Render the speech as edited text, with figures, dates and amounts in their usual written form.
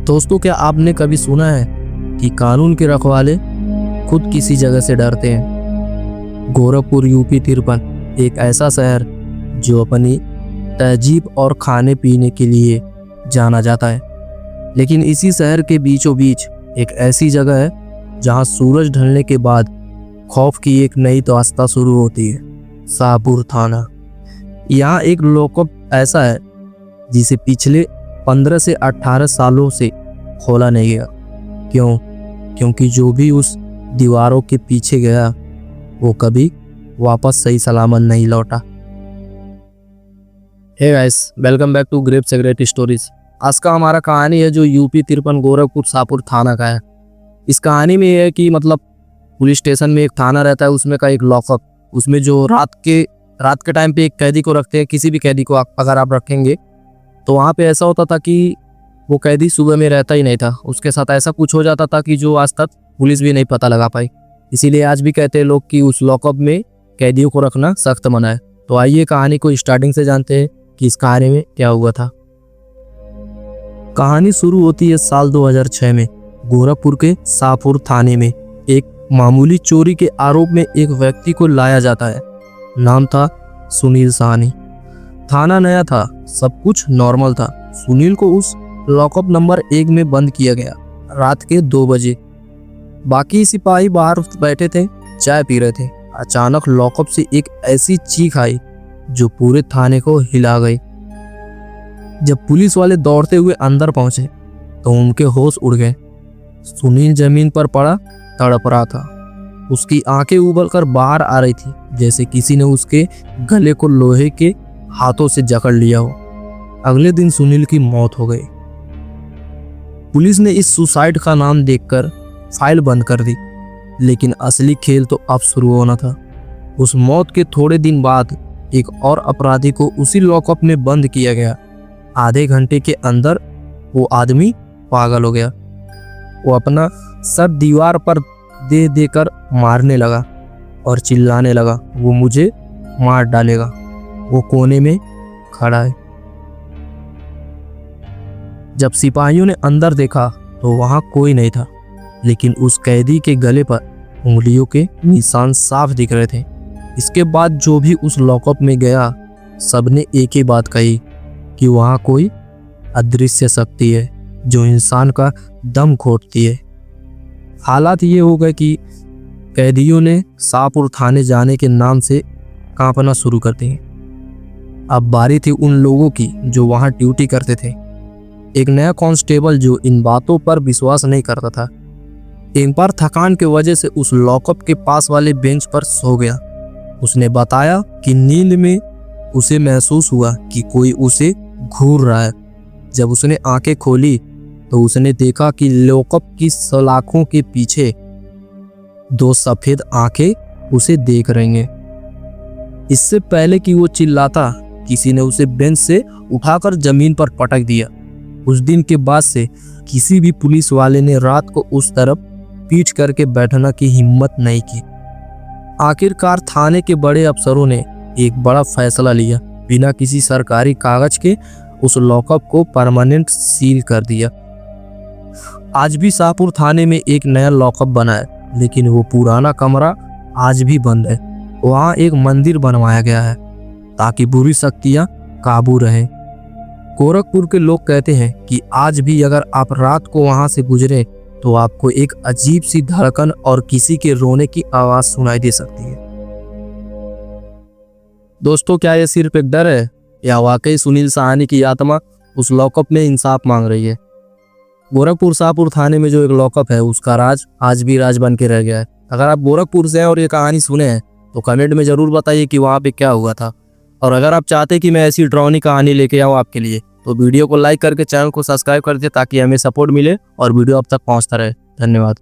दोस्तों, क्या आपने कभी सुना है कि कानून के रखवाले खुद किसी जगह से डरते हैं? गोरखपुर यूपी 53 एक ऐसा शहर जो अपनी तहजीब और खाने पीने के लिए जाना जाता है, लेकिन इसी शहर के बीचों बीच एक ऐसी जगह है जहां सूरज ढलने के बाद खौफ की एक नई दास्तां शुरू होती है। शाहपुर थाना। यहाँ एक लॉकअप ऐसा है जिसे पिछले 15 से 18 सालों से खोला नहीं गया। क्यों? क्योंकि जो भी उस दीवारों के पीछे गया वो कभी वापस सही सलामत नहीं लौटा। Hey guys, welcome back to grape secret stories. आज का हमारा कहानी है जो यूपी 53 गोरखपुर शाहपुर थाना का है। इस कहानी में यह है कि मतलब पुलिस स्टेशन में एक थाना रहता है, उसमें का एक लॉकअप, उसमें जो रात के टाइम पे एक कैदी को रखते हैं। किसी भी कैदी को अगर आप रखेंगे तो वहाँ पे ऐसा होता था कि वो कैदी सुबह में रहता ही नहीं था। उसके साथ ऐसा कुछ हो जाता था कि जो आज तक पुलिस भी नहीं पता लगा पाई। इसीलिए आज भी कहते हैं लोग कि उस लॉकअप में कैदियों को रखना सख्त मना है। तो आइए कहानी को स्टार्टिंग से जानते हैं कि इस कहानी में क्या हुआ था। कहानी शुरू होती है साल 2006 में। गोरखपुर के शाहपुर थाने में एक मामूली चोरी के आरोप में एक व्यक्ति को लाया जाता है। नाम था सुनील साहनी। थाना नया था, सब कुछ नॉर्मल था। सुनील को उस लॉकअप नंबर 1 में बंद किया गया रात के 2 बजे। बाकी सिपाही बाहर बैठे थे, चाय पी रहे थे। अचानक लॉकअप से एक ऐसी चीख आई जो पूरे थाने को हिला गई। जब पुलिस वाले दौड़ते हुए अंदर पहुंचे तो उनके होश उड़ गए। सुनील जमीन पर पड़ा तड़प रहा था। उसकी आंखें उबल कर बाहर आ रही थी, जैसे किसी ने उसके गले को लोहे के हाथों से जकड़ लिया हो। अगले दिन सुनील की मौत हो गई। पुलिस ने इस सुसाइड का नाम देखकर फाइल बंद कर दी, लेकिन असली खेल तो अब शुरू होना था। उस मौत के थोड़े दिन बाद एक और अपराधी को उसी लॉकअप में बंद किया गया। आधे घंटे के अंदर वो आदमी पागल हो गया। वो अपना सर दीवार पर दे देकर मारने लगा और चिल्लाने लगा, वो मुझे मार डालेगा। वो कोने में खड़ा है। जब सिपाहियों ने अंदर देखा तो वहां कोई नहीं था, लेकिन उस कैदी के गले पर उंगलियों के निशान साफ दिख रहे थे। इसके बाद जो भी उस लॉकअप में गया सबने एक ही बात कही कि वहां कोई अदृश्य शक्ति है जो इंसान का दम घोटती है। हालात ये हो गए कि कैदियों ने शाहपुर थाने जाने के नाम से कांपना शुरू कर दिए। अब बारी थी उन लोगों की जो वहां ड्यूटी करते थे। एक नया कांस्टेबल जो इन बातों पर विश्वास नहीं करता था, एक बार थकान की वजह से उस लॉकअप के पास वाले बेंच पर सो गया। उसने बताया कि नींद में उसे महसूस हुआ कि कोई उसे घूर रहा है। जब उसने आंखें खोली तो उसने देखा कि लॉकअप की सलाखों के पीछे 2 सफेद आंखें उसे देख रही हैं। इससे पहले कि वो चिल्लाता, किसी ने उसे बेंच से उठाकर जमीन पर पटक दिया। उस दिन के बाद से किसी भी पुलिस वाले ने रात को उस तरफ पीठ करके बैठने की हिम्मत नहीं की। आखिरकार थाने के बड़े अफसरों ने एक बड़ा फैसला लिया। बिना किसी सरकारी कागज के उस लॉकअप को परमानेंट सील कर दिया। आज भी शाहपुर थाने में एक नया लॉकअप बना है, लेकिन वो पुराना कमरा आज भी बंद है। वहाँ एक मंदिर बनवाया गया है ताकि बुरी शक्तियाँ काबू रहें। गोरखपुर के लोग कहते हैं कि आज भी अगर आप रात को वहाँ से गुजरे तो आपको एक अजीब सी धड़कन और किसी के रोने की आवाज़ सुनाई दे सकती है। दोस्तों, क्या ये सिर्फ एक डर है या वाकई सुनील साहनी की आत्मा उस लॉकअप में इंसाफ मांग रही है? गोरखपुर शाहपुर थाने में जो एक लॉकअप है उसका राज आज भी राज बन के रह गया है। अगर आप गोरखपुर से हैं और ये कहानी सुने हैं तो कमेंट में ज़रूर बताइए कि वहाँ पे क्या हुआ था। और अगर आप चाहते हैं कि मैं ऐसी डरावनी कहानी लेके आऊँ आपके लिए तो वीडियो को लाइक करके चैनल को सब्सक्राइब कर दे ताकि हमें सपोर्ट मिले और वीडियो अब तक पहुँचता रहे। धन्यवाद।